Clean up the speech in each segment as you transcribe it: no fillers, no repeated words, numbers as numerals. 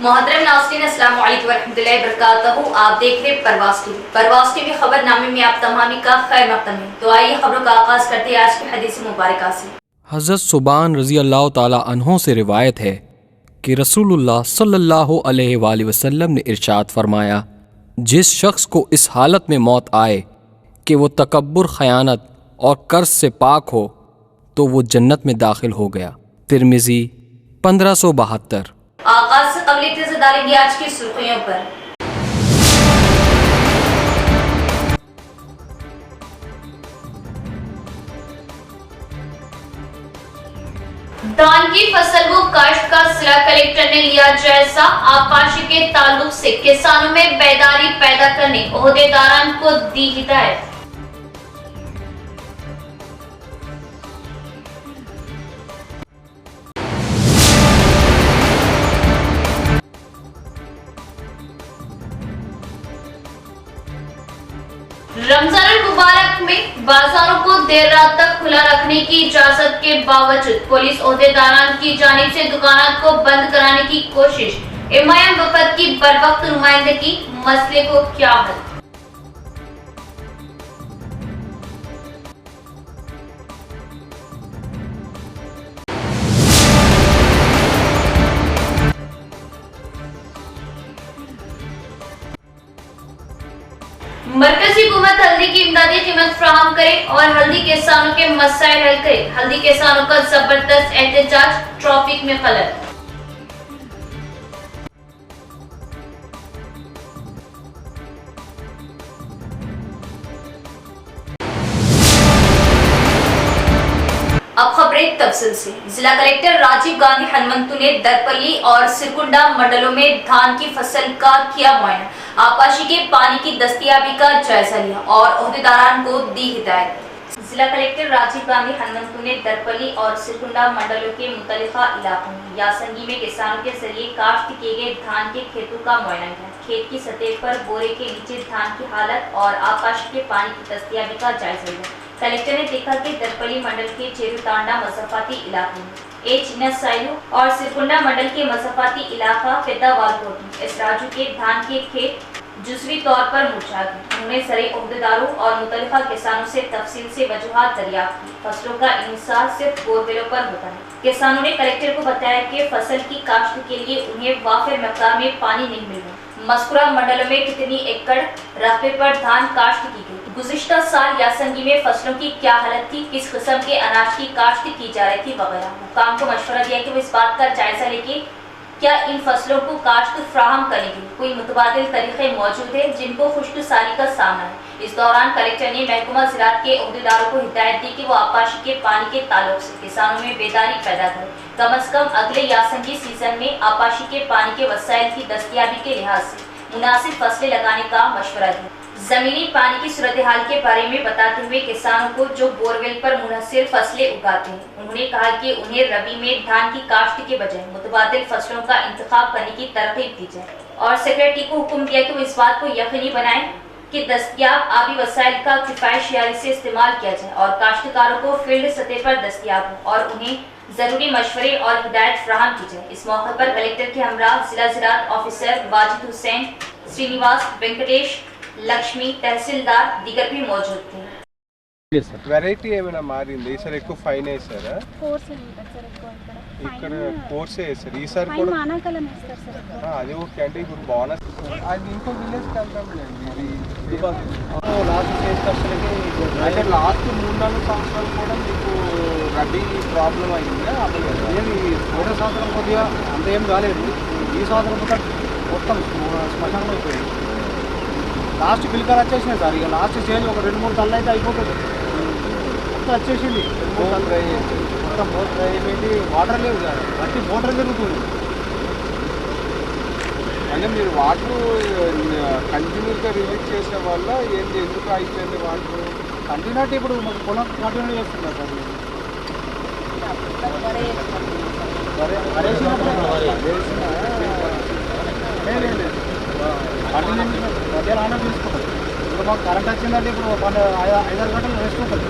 मोहतरम नाज़रीन, अस्सलाम वालेकुम वरहमतुल्लाहि वबरकातुहू। आप देख रहे परवास टीवी खबरनामे में आप तमामी का खैर मक़दम है। तो आइए खबरों का आगाज करते हैं आज की हदीस मुबारक से। हज़रत सुबान रज़ी अल्लाह ताला अन्हो से रिवायत है कि रसूलुल्लाह सल्लल्लाहु अलैहि वसल्लम ने इरशाद फरमाया, जिस शख्स को इस हालत में मौत आए कि वो तकब्बुर, खयानत और कर्ज से पाक हो तो वो जन्नत में दाखिल हो गया। तिरमिज़ी 1572। आगाज से कबल नजर डालेंगे आज की सुर्खियों पर। धान की फसल को काश्त का जिला कलेक्टर ने लिया जायजा। आबपाशी के ताल्लुक से किसानों में बेदारी पैदा करने ओहदेदारान को दी हिदायत। रमजान मुबारक में बाजारों को देर रात तक खुला रखने की इजाजत के बावजूद पुलिस ओहदेदारान की जानिब से दुकानात को बंद कराने की कोशिश। इमाम वफद की बरवक्त नुमाइंदगी, मसले को क्या हल? मरकजी हुकूमत हल्दी की इमदादी कीमत फराहम करे और हल्दी किसानों के मसाइल हल करे। हल्दी किसानों का जबरदस्त एहतजाज, ट्रैफिक में खलल। अब खबरें तफसील से। जिला कलेक्टर राजीव गांधी हनुमंतु ने दरपल्ली और सिरकुंडा मंडलों में धान की फसल का किया मुआयना। आबपाशी के पानी की दस्तयाबी का जायजा लिया और ओहदेदारान को दी हिदायत। जिला कलेक्टर राजीव गांधी हनुमंतु ने दरपल्ली और सिरकुंडा मंडलों के मुतल्लिका इलाकों में यासंगी में किसानों के जरिए काश्त किए गए धान के खेतों का मुआयना किया। खेत की सतह पर बोरे के नीचे धान की हालत और आबपाशी के पानी की दस्तयाबी का जायजा लिया। कलेक्टर ने देखा कि दरपल्ली मंडल के चेरुतांडा मसफाती इलाके में एचनसाइलू और सिरकुंडा मंडल के मसफाती इलाका फिदावालकोट इस राजू के धान के खेत जुज़वी तौर पर मुरझा गए। उन्होंने ज़राई ओहदेदारों और मुतल्लिका किसानों से तफसील से वजूहात दरियाफ्त की। फसलों का इंहिसार सिर्फ बोरवेलों पर होता है। किसानों ने कलेक्टर को बताया कि फसल की काश्त के लिए उन्हें वाफिर मकदार में पानी नहीं मिल रहा। मज़कूरा मंडल में कितनी एकड़ रकबे पर धान काश्त की गई, गुज़िश्ता साल यासंगी में फसलों की क्या हालत थी, किस किस्म के अनाज की काश्त की जा रही थी वगैरह। हुकाम को मशवरा दिया कि वो इस बात का जायजा लेके क्या इन फसलों को काश्त फ्राहम करने के लिए कोई मुतबादिल तरीके मौजूद है जिनको खुश्क साली का सामना है। इस दौरान कलेक्टर ने महकमा ज़राअत के ओहदेदारों को हिदायत दी कि वो आबपाशी के पानी के ताल्लुक से किसानों में बेदारी पैदा करें। कम अज कम अगले यासंगी सीजन में आबपाशी के पानी के वसाइल की दस्तयाबी के लिहाज से मुनासिब फसलें लगाने का मशवरा दिया। जमीनी पानी की सूरत हाल के बारे में बताते हुए किसानों को जो बोरवेल पर मुनहसर फसलें उगाते हैं, उन्होंने कहा कि उन्हें रबी में धान की काश्त के बजाय मुतबादिल फसलों का इंतखाब करने की तरगीब दी जाए और सेक्रेटरी को हुक्म दिया कि वो इस बात को यकीनी बनाएं कि दस्तयाब आबी वसाइल का किफायतशारी से इस्तेमाल किया जाए और काश्तकारों को फील्ड सतह पर दस्तयाब हो और उन्हें जरूरी मशवरे और हिदायत फराहम की जाए। इस मौके पर कलेक्टर के हमरा जिला ज़राअत ऑफिसर वाजिद हुसैन, श्रीनिवास, वेंकटेश, लक्ष्मी, तहसीलदार दीगर भी मौजूद थे। వెరైటీ ఏమైనా మారింది? ఈసారి ఎక్కువ ఫైన్ వేసారా? కోర్స్ ఉంటుంది సార్ ఎక్కువ ఇక్కడ కోర్స్ వేసారు ఈసారి కూడా. మానాకాలం వేస్తారు సార్ ఎక్కువ. అది ఓకే. అంటే ఇప్పుడు బోనస్ అది ఇంకో విలేజ్కి వెళ్తాంలేండి. ఇది లాస్ట్ స్టేజ్ కష్టలకి అంటే లాస్ట్ 3-4 సంవత్సరాలు కూడా మీకు రబీ ప్రాబ్లం అయిందా? ఏమి పోయిన సంవత్సరం కొద్దిగా అంత ఏం కాలేదు. ఈ సంవత్సరం కూడా మొత్తం శ్మశానం అయిపోయింది. లాస్ట్ పిల్లకాయలు వచ్చేసినాయి సార్. ఇక లాస్ట్ స్టేజ్ ఒక 2-3 తల్లు అయితే అయిపోతుంది. మొత్తం వచ్చేసింది. మొత్తం డ్రై మొత్తం డ్రై అయిపోయింది. వాటర్ లేవు సార్. బట్టి మోటార్ జరుగుతుంది. అంటే మీరు వాటర్ కంటిన్యూగా రిలీజ్ చేసే వల్ల ఏంటి, ఎందుకు అయిపోయింది వాటర్ కంటిన్యూ? అంటే ఇప్పుడు మాకు పొలం కంటిన్యూ చేస్తున్నారు సార్. మధ్యాహ్నం ఆన తీసుకుంటారు. ఇప్పుడు మాకు కరెంట్ వచ్చిందంటే ఇప్పుడు 5-6 గంటలు రెస్ట్ ఉంటుంది.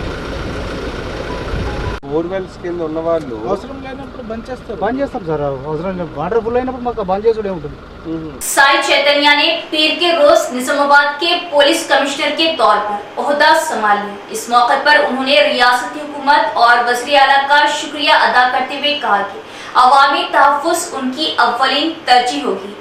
బోర్వెల్స్ కింద ఉన్న వాళ్ళు అవసరం లేనప్పుడు బంద్ చేస్తాం సార్. అవసరం లేదు, వాటర్ ఫుల్ అయినప్పుడు మాకు బంద్ చేసుడే ఉంటుంది. साई चैतन्य ने पीर के रोज निजामाबाद के पुलिस कमिश्नर के तौर पर ओहदा संभाल लिया। इस मौके पर उन्होंने रियासती हुकूमत और वज़ीर आला का शुक्रिया अदा करते हुए कहा कि अवामी तहफ़्फ़ुज़ उनकी अव्वलीन तरजीह होगी।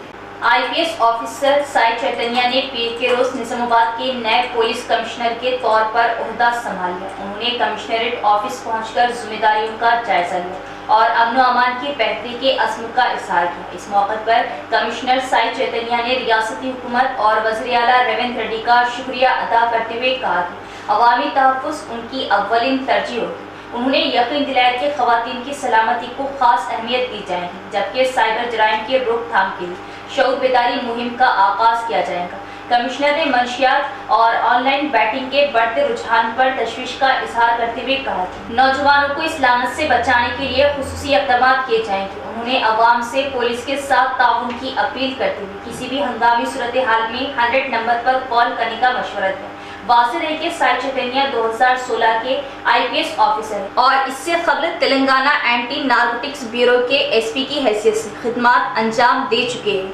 IPS ऑफिसर साई चैतन्य ने पीर के रोज निजामाबाद के नए पुलिस कमिश्नर के तौर पर ओहदा संभाल लिया। उन्होंने कमिश्नरेट ऑफिस पहुंचकर जिम्मेदारियों का जायजा लिया और अमन अमान की बेहतरी के अज़्म का इज़हार किया। इस मौके पर कमिश्नर साई चैतन्य ने रियासती हुकूमत और वज़ीर आला रेवंत रेड्डी का शुक्रिया अदा करते हुए कहा कि अवामी तहफ़्फ़ुज़ उनकी अव्वलीन तरजीह होगी। उन्होंने यकीन दिलाया कि ख़वातीन की सलामती को खास अहमियत दी जाएगी, जबकि साइबर जराइम की रोकथाम के लिए शऊर बेदारी मुहिम का आगाज किया जाएगा। कमिश्नर ने मंशियात और ऑनलाइन बैटिंग के बढ़ते रुझान पर तशवीश का इजहार करते हुए कहा कि नौजवानों को इस लानत से बचाने के लिए खुसूसी इक़दाम किए जाएंगे। उन्होंने अवाम से पुलिस के साथ ताउन की अपील करते हुए किसी भी हंगामी सूरत हाल में 100 नंबर पर कॉल करने का मशवरा दिया। वाज़ेह है कि साई चैतन्य 2016 के IPS ऑफिसर हैं और इससे कबल तेलंगाना एंटी नारकोटिक्स ब्यूरो के SP की हैसियत से खिदमात अंजाम दे चुके हैं।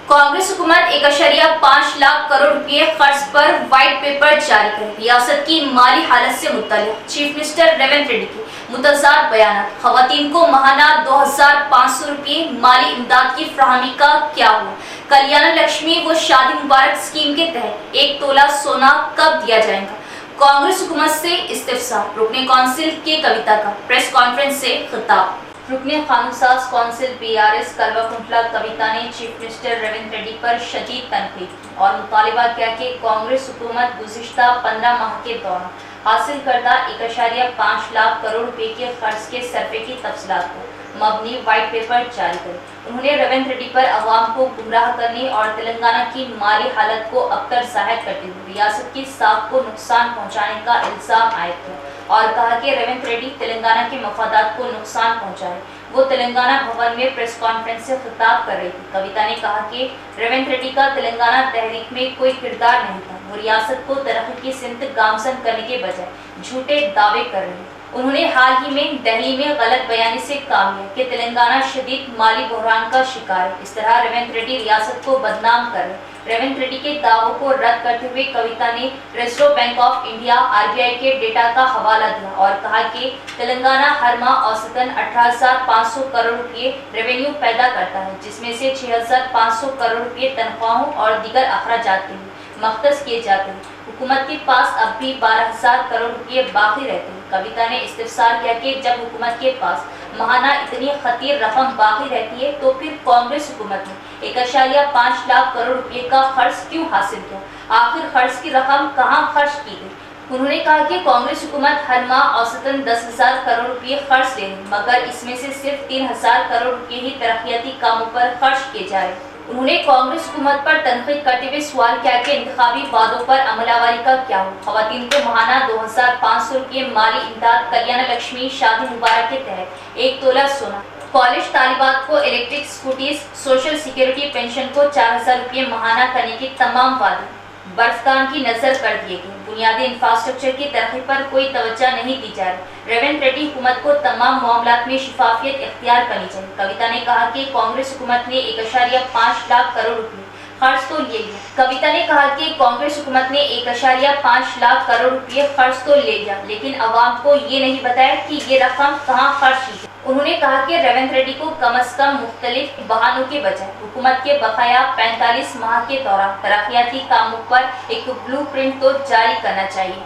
कांग्रेस हुकूमत 1.5 लाख करोड़ रुपए खर्च पर व्हाइट पेपर जारी कर रियासत की माली हालत से मुतल्लिक़ चीफ मिनिस्टर रेवंत रेड्डी के मुतज़ाद बयानात। ख़वातीन को महाना 2500 रुपये माली इमदाद की फराहमी का क्या हुआ? कल्याण लक्ष्मी व शादी मुबारक स्कीम के तहत 1 तोला सोना कब दिया जाएगा? कांग्रेस हुकूमत से इस्तिफ़सार। रुकने काउंसिल के कविता का प्रेस कॉन्फ्रेंस से खिताब। रुकने कानूनसाज काउंसिल PRS कलवा कविता ने चीफ मिनिस्टर रेवंत रेड्डी पर शदीद तनकीद की और मुतालिबा किया कि कांग्रेस हुकूमत गुज़िश्ता 15 माह के दौरान हासिल करदा 1.5 लाख करोड़ रुपए के खर्च के सरफे की तफसीलात को मबनी व्हाइट पेपर जारी करे। उन्होंने रेवंत रेड्डी पर अवाम को गुमराह करने और तेलंगाना की माली हालत को अबतर जाहिर करते हुए रियासत की साख को नुकसान पहुँचाने का इल्ज़ाम आयद किया और कहा कि रेवंत रेड्डी तेलंगाना के मफादात को नुकसान पहुँचाए। वो तेलंगाना भवन में प्रेस कॉन्फ्रेंस से खिताब कर रही थी। कविता ने कहा कि रेवंत रेड्डी का तेलंगाना तहरीक में कोई किरदार नहीं था। वो रियासत को तरक्की की सिमत गामजन करने के बजाय झूठे दावे कर रहे हैं। उन्होंने हाल ही में दिल्ली में गलत बयानी से काम लिया कि तेलंगाना शदीद माली बहरान का शिकार है। इस तरह रेवंत रेड्डी रियासत को बदनाम कर रहे। रेवंत रेड्डी के दावों को रद्द करते हुए कविता ने reserve bank of India RBI के डेटा का हवाला दिया और कहा कि तेलंगाना हर माह औसतन 18,500 करोड़ रुपये रेवेन्यू पैदा करता है, जिसमें से 6,500 करोड़ रुपये तनख्वाहों और दीगर अखराजात के लिए मख्तस किए जाते हैं। हुकूमत के पास अब भी 12,000 करोड़ रुपये बाकी रहते हैं। कविता ने इस्तिफसार किया कि जब हुकूमत के पास महाना इतनी खतीर रकम बाकी रहती है तो फिर कांग्रेस हुकूमत ने 1.5 लाख करोड़ रुपये का खर्च क्यों हासिल किया? आखिर खर्च की रकम कहां खर्च की गई? उन्होंने कहा कि कांग्रेस हुकूमत हर माह औसतन 10,000 करोड़ रुपये खर्च ले रही, मगर इसमें से सिर्फ 3,000 करोड़ रुपये ही तरक्याती कामों पर खर्च किए जा रहे। उन्होंने कांग्रेस हुकूमत पर तनकीद करते हुए सवाल किया कि इंतखाबी वादों पर अमलावरी का क्या हो? खवातीन को महाना 2,500 रुपये माली इमदाद, कल्याण लक्ष्मी शादी मुबारक के तहत 1 तोला सोना, कॉलेज तालिबात को electric scooties, social security pension को 4,000 रुपये महाना करने के तमाम वादे बर्फदान की नजर कर दिए गए। बुनियादी इंफ्रास्ट्रक्चर की तरक्की पर कोई तवज्जो नहीं दी जा रही। रेवंत रेड्डी हुकूमत को तमाम मामलात में शिफाफियत इख्तियार करनी चाहिए। कविता ने कहा कि कांग्रेस हुकूमत ने 1.5 लाख करोड़ रुपये खर्च तो ले लिया। कविता ने कहा कि कांग्रेस हुकूमत ने 1.5 लाख करोड़ रुपये खर्च तो ले लिया, लेकिन अवाम को ये नहीं बताया कि ये रकम कहाँ खर्च की गई। उन्होंने कहा कि रेवंत रेड्डी को कम अज कम मुख्तलिफ बहानों के बजाय हुकूमत के बकाया 45 माह के दौरान तरक्याती कामों पर एक ब्लूप्रिंट तो जारी करना चाहिए।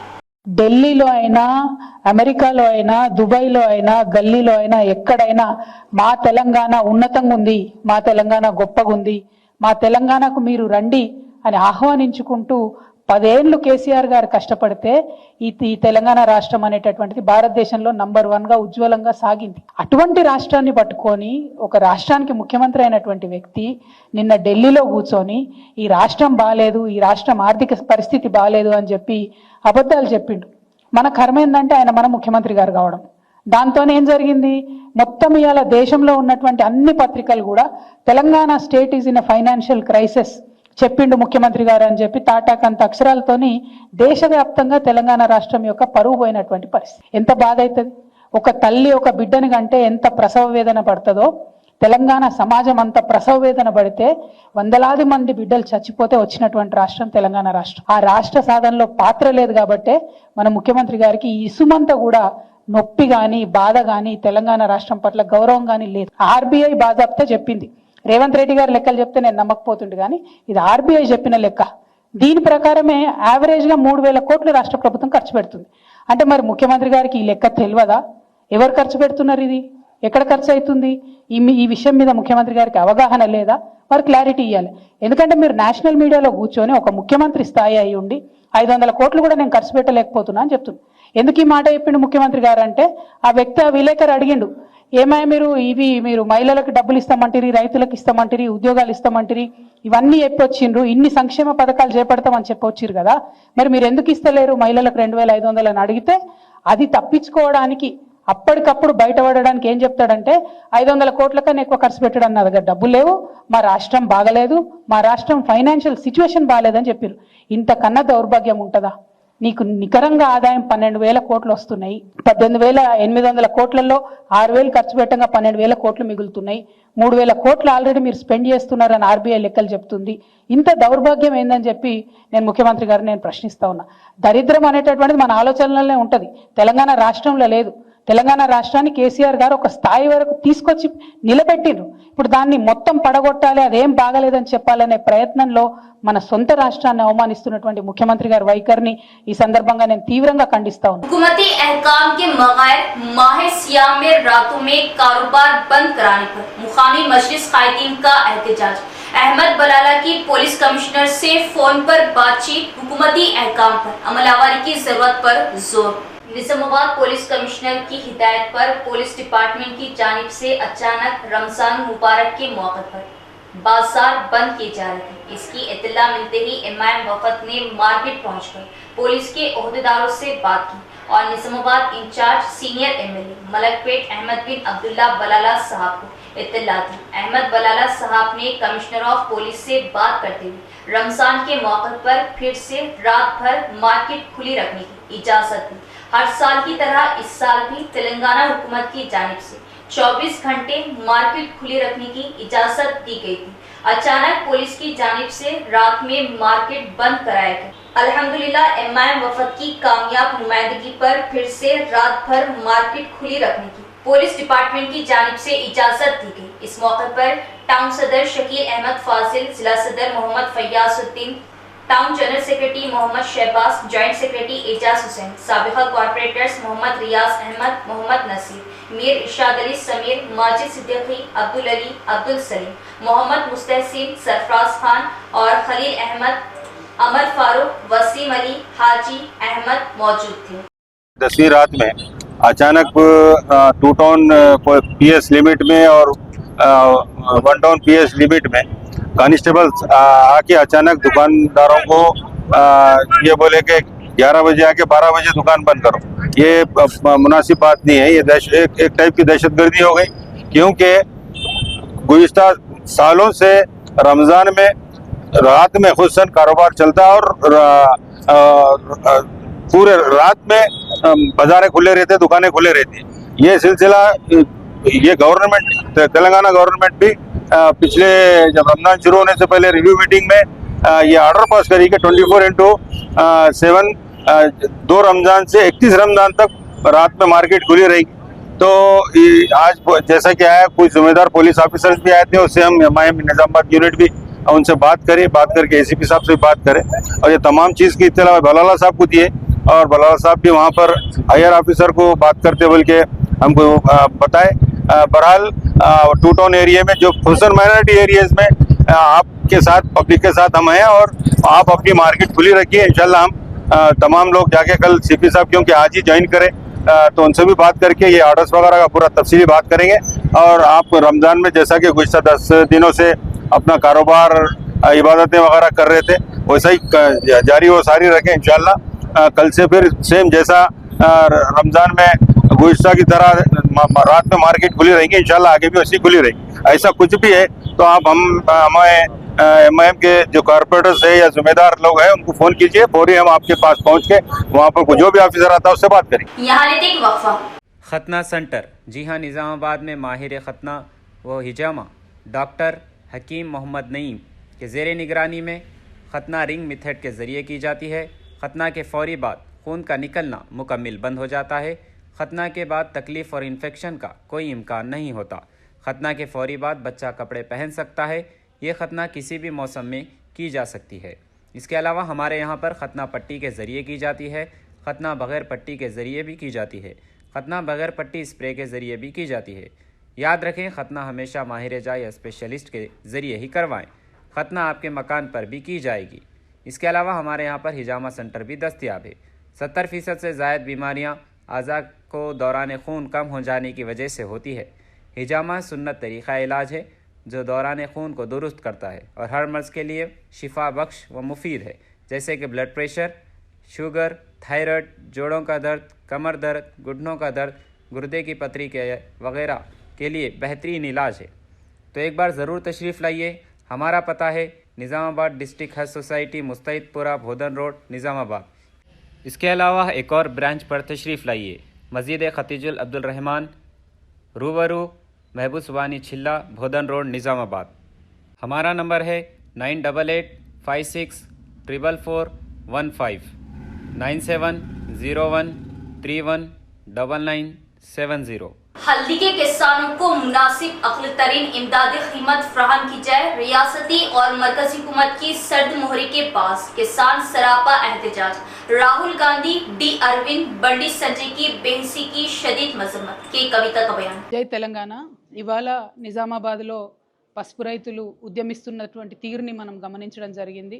ఢిల్లీలో అయినా, అమెరికాలో అయినా, దుబాయ్లో అయినా, గల్లీలో అయినా, ఎక్కడైనా మా తెలంగాణ ఉన్నతంగా ఉంది, మా తెలంగాణ గొప్పగా ఉంది, మా తెలంగాణకు మీరు రండి అని ఆహ్వానించుకుంటూ 10 ఏళ్ళు కేసీఆర్ గారు కష్టపడితే ఈ తెలంగాణ రాష్ట్రం అనేటటువంటిది భారతదేశంలో నంబర్ 1 గా ఉజ్వలంగా సాగింది. అటువంటి రాష్ట్రాన్ని పట్టుకొని ఒక రాష్ట్రానికి ముఖ్యమంత్రి అయినటువంటి వ్యక్తి నిన్న ఢిల్లీలో కూర్చొని ఈ రాష్ట్రం బాలేదు, ఈ రాష్ట్రం ఆర్థిక పరిస్థితి బాలేదు అని చెప్పి అబద్ధాలు చెప్పిండు. మన కర్మ ఏంటంటే ఆయన మన ముఖ్యమంత్రి గారు కావడం. దాంతోనే ఏం జరిగింది, మొత్తం ఇవాళ దేశంలో ఉన్నటువంటి అన్ని పత్రికలు కూడా Telangana state is in a financial crisis చెప్పిండు ముఖ్యమంత్రి గారు అని చెప్పి తాటాకంత అక్షరాలతోని దేశవ్యాప్తంగా తెలంగాణ రాష్ట్రం యొక్క పరువు పోయినటువంటి పరిస్థితి. ఎంత బాధ అవుతుంది. ఒక తల్లి ఒక బిడ్డని కంటే ఎంత ప్రసవ వేదన పడుతుందో తెలంగాణ సమాజం అంత ప్రసవ వేదన పడితే వందలాది మంది బిడ్డలు చచ్చిపోతే వచ్చినటువంటి రాష్ట్రం తెలంగాణ రాష్ట్రం. ఆ రాష్ట్ర సాధనలో పాత్ర లేదు కాబట్టే మన ముఖ్యమంత్రి గారికి ఈ ఇసుమంతా కూడా నొప్పి గాని బాధ గాని తెలంగాణ రాష్ట్రం పట్ల గౌరవం గాని లేదు. ఆర్బీఐ బాజాబ్తా చెప్పింది. రేవంత్ రెడ్డి గారు లెక్కలు చెప్తే నేను నమ్మకపోతుండే కానీ ఇది ఆర్బీఐ చెప్పిన లెక్క. దీని ప్రకారమే యావరేజ్గా 3,000 కోట్లు రాష్ట్ర ప్రభుత్వం ఖర్చు పెడుతుంది. అంటే మరి ముఖ్యమంత్రి గారికి ఈ లెక్క తెలియదా? ఎవరు ఖర్చు పెడుతున్నారు, ఇది ఎక్కడ ఖర్చు అవుతుంది, ఈ విషయం మీద ముఖ్యమంత్రి గారికి అవగాహన లేదా? మరి క్లారిటీ ఇవ్వాలి. ఎందుకంటే మీరు నేషనల్ మీడియాలో కూర్చొని ఒక ముఖ్యమంత్రి స్థాయి అయి ఉండి 500 కోట్లు కూడా నేను ఖర్చు పెట్టలేకపోతున్నా అని చెప్తున్నా. ఎందుకు ఈ మాట చెప్పిండు ముఖ్యమంత్రి గారు అంటే ఆ వ్యక్తి ఆ విలేకరు అడిగిండు, ఏమై మీరు మహిళలకు డబ్బులు ఇస్తామంటారు, రైతులకు ఇస్తామంటారు, ఉద్యోగాలు ఇస్తామంటారు, ఇవన్నీ చెప్పొచ్చిండ్రు, ఇన్ని సంక్షేమ పథకాలు చేపడతామని చెప్పొచ్చిరు కదా, మరి మీరు ఎందుకు ఇస్తలేరు మహిళలకు 2,500 అని అడిగితే అది తప్పించుకోవడానికి అప్పటికప్పుడు బయటపడడానికి ఏం చెప్తాడంటే 500 కోట్ల కన్నా ఎక్కువ ఖర్చు పెట్టడం నా దగ్గర డబ్బులు లేవు, మా రాష్ట్రం బాగలేదు, మా రాష్ట్రం ఫైనాన్షియల్ సిచ్యువేషన్ బాగాలేదని చెప్పారు. ఇంతకన్నా దౌర్భాగ్యం ఉంటుందా? నీకు నికరంగా ఆదాయం 12,000 కోట్లు వస్తున్నాయి, 18,800 కోట్లలో 6,000 ఖర్చు పెట్టంగా 12,000 కోట్లు మిగులుతున్నాయి, 3,000 కోట్లు ఆల్రెడీ మీరు స్పెండ్ చేస్తున్నారని ఆర్బీఐ లెక్కలు చెప్తుంది. ఇంత దౌర్భాగ్యం ఏందని చెప్పి నేను ముఖ్యమంత్రి గారిని నేను ప్రశ్నిస్తా ఉన్నా. దరిద్రం అనేటటువంటిది మన ఆలోచనలనే ఉంటుంది, తెలంగాణ రాష్ట్రంలో లేదు. తెలంగాణ రాష్ట్రాన్ని కేసీఆర్ గారు ఒక స్థాయి వరకు తీసుకొచ్చి నిలబెట్టిండ్రు. ఇప్పుడు దాన్ని మొత్తం పడగొట్టాలి, అదేం బాగలేదని చెప్పాలనే ప్రయత్నంలో మన సొంత రాష్ట్రాన్ని అవమానిస్తున్నటువంటి ముఖ్యమంత్రి గారి వైఖరిని ఈ సందర్భంగా నేను తీవ్రంగా ఖండిస్తా ఉన్నాను. हुकूमती अहकाम के बगैर माह सियाम में रातों में कारोबार बंद कराने पर मुकामी मजलिस कायदीन का एहतजाज। अहमद बलाला की पुलिस कमिश्नर से फोन पर बातचीत, हुकूमती अहकाम पर अमलावरी की जरूरत पर जोर। निजामाबाद पुलिस कमिश्नर की हिदायत पर पुलिस डिपार्टमेंट की जानिब से अचानक रमजान मुबारक के मौके पर बाजार बंद किए जा रहे थे। इसकी इत्तला मिलते ही इमाम वफद ने मार्केट पहुंचकर पुलिस के ओहदेदारों से बात की और Nizamabad incharge senior MLA Malakpet Ahmed bin Abdullah Balala साहब को इत्तला दी। अहमद बलाला साहब ने कमिश्नर ऑफ पुलिस से बात करते हुए रमजान के मौके पर फिर से रात भर मार्केट खुली रखने की इजाजत दी। हर साल की तरह इस साल भी तेलंगाना हुकूमत की जानिब से 24 घंटे मार्केट खुली रखने की इजाजत दी गई थी। अचानक पुलिस की जानिब से रात में मार्केट बंद कराया गया। अल्हम्दुलिल्लाह एमआईएम वफद की कामयाब नुमाइंदगी पर फिर से रात भर मार्केट खुली रखने की पुलिस डिपार्टमेंट की जानिब से इजाजत दी गई। इस मौके पर टाउन सदर शकील अहमद फाजिल, जिला सदर Mohammad Fayazuddin, town general secretary Mohammad Shahbaz, joint secretary Ejaz Hussain, साबिका कॉर्पोरेटर्स मोहम्मद रियाज अहमद, मोहम्मद नसीर, मीर इरशाद अली समीर, माजिद सिद्दीकी, अब्दुल अली, अब्दुल सलीम, मोहम्मद मुस्तहसिन, सरफराज खान और खलील अहमद, अमर फारूक, वसीम अली, हाजी अहमद मौजूद थे। 10वीं रात में अचानक 2 टाउन पीएस लिमिट में और 1 टाउन पीएस लिमिट में कांस्टेबल आके अचानक दुकानदारों को ये बोले कि 11 बजे आके 12 बजे दुकान बंद करो। ये मुनासिब बात नहीं है, ये एक टाइप की दहशतगर्दी हो गई, क्योंकि गुज़िश्ता सालों से रमज़ान में रात में खुसन कारोबार चलता है और पूरे रात में बाजारें खुले रहते, दुकानें खुले रहती। ये सिलसिला ये गवर्नमेंट, तेलंगाना गवर्नमेंट भी पिछले जब रमज़ान शुरू होने से पहले रिव्यू मीटिंग में ये ऑर्डर पास करी कि 24/7 2 रमज़ान से 31 रमज़ान तक रात में मार्केट खुली रहेगी। तो आज जैसा कि आया, कुछ जिम्मेदार पुलिस ऑफिसर्स भी आए थे, उससे हम एमआईएम निजामाबाद यूनिट भी उनसे बात करके एसीपी साहब से बात करें और ये तमाम चीज़ की इत्तला बलाला साहब को दिए और बलाला साहब भी वहाँ पर हायर ऑफिसर को बात करते बोल के हमको बताए। बहरहाल 2 टाउन एरिया में जो खुसन माइनॉरिटी एरियाज में आपके साथ, पब्लिक के साथ हम हैं और आप अपनी मार्केट खुली रखिए। इंशाल्लाह हम तमाम लोग जाके कल सीपी साहब क्योंकि आज ही ज्वाइन करें तो उनसे भी बात करके ये ऑर्डर्स वगैरह का पूरा तफसीली बात करेंगे और आप रमज़ान में जैसा कि गुज़िश्ता 10 दिनों से अपना कारोबार इबादतें वगैरह कर रहे थे वैसा ही जारी वो सारी रखें। इंशाल्लाह कल से फिर सेम जैसा रमज़ान में गुज़िश्ता की तरह रात में मार्केट खुली रहेंगी, इंशाल्लाह आगे भी वैसी खुली रहेगी। ऐसा कुछ भी है तो आप हमें एमआईएम के जो कॉर्पोरेटर्स है या जिम्मेदार लोग हैं उनको फ़ोन कीजिए, फौरी हम आपके पास पहुंच के वहाँ पर जो भी ऑफिसर आता है उससे बात करेंगे। यहाँ लेते एक वक्फा। ختنہ سنٹر، جی ہاں، نظام آباد میں ماہر ختنہ و ہجامہ ڈاکٹر حکیم محمد نعیم کے زیر نگرانی میں ختنہ رنگ میتھڈ کے ذریعے کی جاتی ہے۔ ختنہ کے فوری بعد خون کا نکلنا مکمل بند ہو جاتا ہے۔ ختنہ کے بعد تکلیف اور انفیکشن کا کوئی امکان نہیں ہوتا۔ ختنہ کے فوری بعد بچہ کپڑے پہن سکتا ہے۔ یہ ختنہ کسی بھی موسم میں کی جا سکتی ہے۔ اس کے علاوہ ہمارے یہاں پر ختنہ پٹی کے ذریعے کی جاتی ہے، ختنہ بغیر پٹی کے ذریعے بھی کی جاتی ہے، ختنہ بغیر پٹی اسپرے کے ذریعے بھی کی جاتی ہے۔ یاد رکھیں، ختنہ ہمیشہ ماہر جا یا اسپیشلسٹ کے ذریعے ہی کروائیں۔ ختنہ آپ کے مکان پر بھی کی جائے گی۔ اس کے علاوہ ہمارے یہاں پر ہجامہ سنٹر بھی دستیاب ہے۔ 70% سے زائد بیماریاں اعضاء کو دوران خون کم ہو جانے کی وجہ سے ہوتی ہے۔ ہجامہ سنت طریقہ علاج ہے جو دوران خون کو درست کرتا ہے اور ہر مرض کے لیے شفا بخش و مفید ہے، جیسے کہ بلڈ پریشر، شوگر، تھائرائیڈ، جوڑوں کا درد، کمر درد، گھٹنوں کا درد، گردے کی پتھری کے وغیرہ کے لیے بہترین علاج ہے۔ تو ایک بار ضرور تشریف لائیے۔ ہمارا پتہ ہے نظام آباد ڈسٹرکٹ ہیلتھ سوسائٹی، مستعد پورہ، بھودن روڈ، نظام آباد۔ اس کے علاوہ ایک اور برانچ پر تشریف لائیے، مسجد ختیج العبد الرحمن، روبرو محبوب سبحانی چھلا، بھودن روڈ، نظام آباد۔ ہمارا نمبر ہے 9886444415 9701319970۔ ہلدی کے کسانوں کو مناسب اقل ترین امدادی قیمت فراہم کی جائے۔ ریاستی اور مرکزی حکومت کی سرد مہر کے پاس کسان سراپا احتجاج۔ راہل گاندھی، ڈی اروند، بنڈی سنجے کی بحثی کی شدید مذمت کی کవిత کا بیان۔ జై తెలంగాణ. ఇవాళ నిజామాబాద్లో పసుపు రైతులు ఉద్యమిస్తున్నటువంటి తీరుని మనం గమనించడం జరిగింది.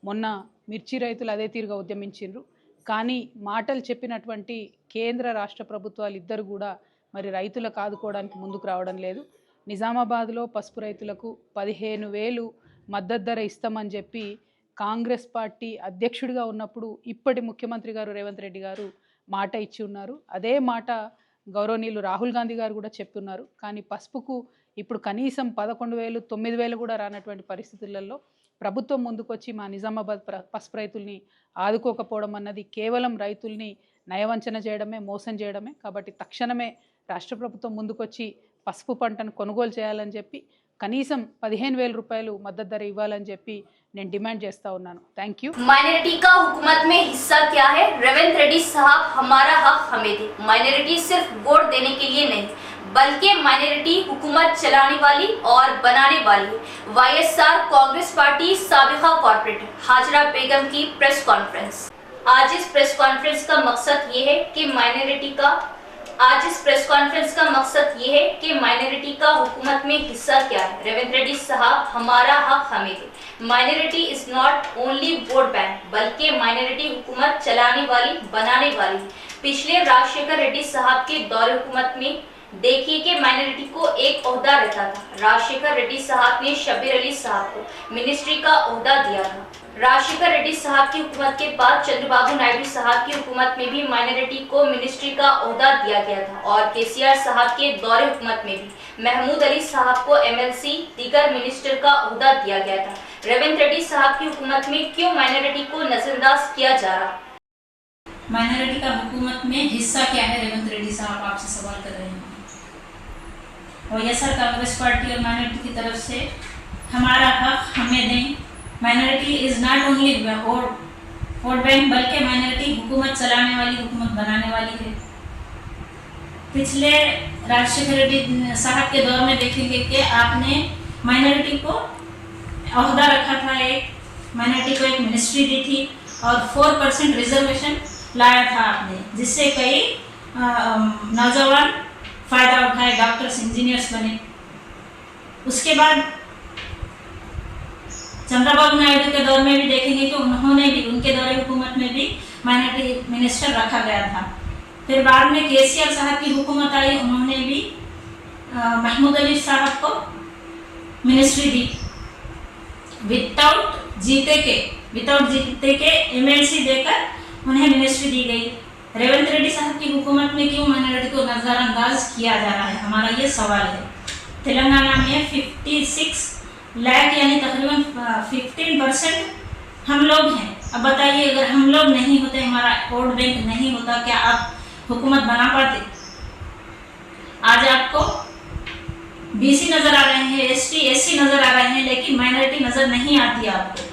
మొన్న మిర్చి రైతులు అదే తీరుగా ఉద్యమించిండ్రు. కానీ మాటలు చెప్పినటువంటి కేంద్ర రాష్ట్ర ప్రభుత్వాలు ఇద్దరు కూడా మరి రైతులకు ఆదుకోవడానికి ముందుకు రావడం లేదు. నిజామాబాద్లో పసుపు రైతులకు 15,000 మద్దతు ధర ఇస్తామని చెప్పి కాంగ్రెస్ పార్టీ అధ్యక్షుడిగా ఉన్నప్పుడు ఇప్పటి ముఖ్యమంత్రి గారు రేవంత్ రెడ్డి గారు మాట ఇచ్చి ఉన్నారు. అదే మాట గౌరవనీయులు రాహుల్ గాంధీ గారు కూడా చెప్తున్నారు. కానీ పసుపుకు ఇప్పుడు కనీసం 11,000, 9,000 కూడా రానటువంటి పరిస్థితులలో ప్రభుత్వం ముందుకొచ్చి మా నిజామాబాద్ పసుపు రైతుల్ని ఆదుకోకపోవడం అన్నది కేవలం రైతుల్ని నయవంచన చేయడమే, మోసం చేయడమే. కాబట్టి తక్షణమే రాష్ట్ర ప్రభుత్వం ముందుకొచ్చి పసుపు పంటను కొనుగోలు చేయాలని చెప్పి కనీసం 15,000 రూపాయలు మద్దతు ధర ఇవ్వాలని చెప్పి నేను డిమాండ్ చేస్తా ఉన్నాను. Thank you. माइनॉरिटी का हुकूमत में हिस्सा क्या है? रेवंत रेड्डी साहब, हमारा हक हमें दे। माइनॉरिटी सिर्फ वोट देने के लिए नहीं बल्कि माइनॉरिटी हुकूमत चलाने वाली और बनाने वाली। वाईएसआर कांग्रेस पार्टी साबिका कॉर्पोरेटर हाजरा बेगम की प्रेस कॉन्फ्रेंस। आज इस प्रेस कॉन्फ्रेंस का मकसद ये है कि माइनॉरिटी का हुकूमत में हिस्सा क्या है। रेवंत रेड्डी साहब, हमारा हक हमें दे। Minority is not only vote bank बल्कि माइनॉरिटी हुकूमत चलाने वाली, बनाने वाली। पिछले राजशेखर रेड्डी साहब के दौरे हुकूमत में देखिए कि माइनॉरिटी को एक ओहदा रहता था। राजशेखर रेड्डी साहब ने शब्बीर अली साहब को मिनिस्ट्री का ओहदा दिया था। राजशेखर रेड्डी साहब की हुकूमत के बाद चंद्रबाबू नायडू साहब की हुकूमत में भी माइनॉरिटी को मिनिस्ट्री का ओहदा दिया गया था और केसीआर साहब के दौरे हुकूमत में भी महमूद अली साहब को एमएलसी, दीगर मिनिस्टर का ओहदा दिया गया था। रेवंत रेड्डी साहब की हुकूमत में क्यों माइनॉरिटी को नजरअंदाज किया जा रहा? माइनॉरिटी का हुकूमत में हिस्सा क्या है? रेवंत रेड्डी साहब आपसे सवाल कर रहे हैं। वाईएसआर कांग्रेस पार्टी और माइनॉरिटी की तरफ से हमारा हक हमें दें। Minority is not only vote bank बल्कि माइनॉरिटी हुकूमत चलाने वाली, हुकूमत बनाने वाली है। पिछले राजशेखर रेड्डी साहब के दौर में देखेंगे कि आपने माइनॉरिटी को ओहदा रखा था, एक माइनॉरिटी को एक मिनिस्ट्री दी थी और 4% रिजर्वेशन लाया था आपने, जिससे कई नौजवान फ़ायदा उठाए, डॉक्टर्स, इंजीनियर्स बने। उसके बाद चंद्रबाबू नायडू के दौर में भी देखेंगे कि उन्होंने भी, उनके दौरे हुकूमत में भी माइनॉरिटी मिनिस्टर रखा गया था। फिर बाद में केसीआर साहब की हुकूमत आई, उन्होंने भी महमूद अली साहब को मिनिस्ट्री दी विदाउट जीते के एमएलसी देकर उन्हें मिनिस्ट्री दी गई। रेवंत रेड्डी साहब की हुकूमत में क्यों माइनॉरिटी को नज़रअंदाज किया जा रहा है, हमारा ये सवाल है। तेलंगाना में 56 लाख यानी तकरीबन 15% हम लोग हैं। अब बताइए, अगर हम लोग नहीं होते, हमारा वोट बैंक नहीं होता, क्या आप हुकूमत बना पाते? आज आपको BC नजर आ रहे हैं, ST SC नजर आ रहे हैं, लेकिन माइनॉरिटी नजर नहीं आती आपको।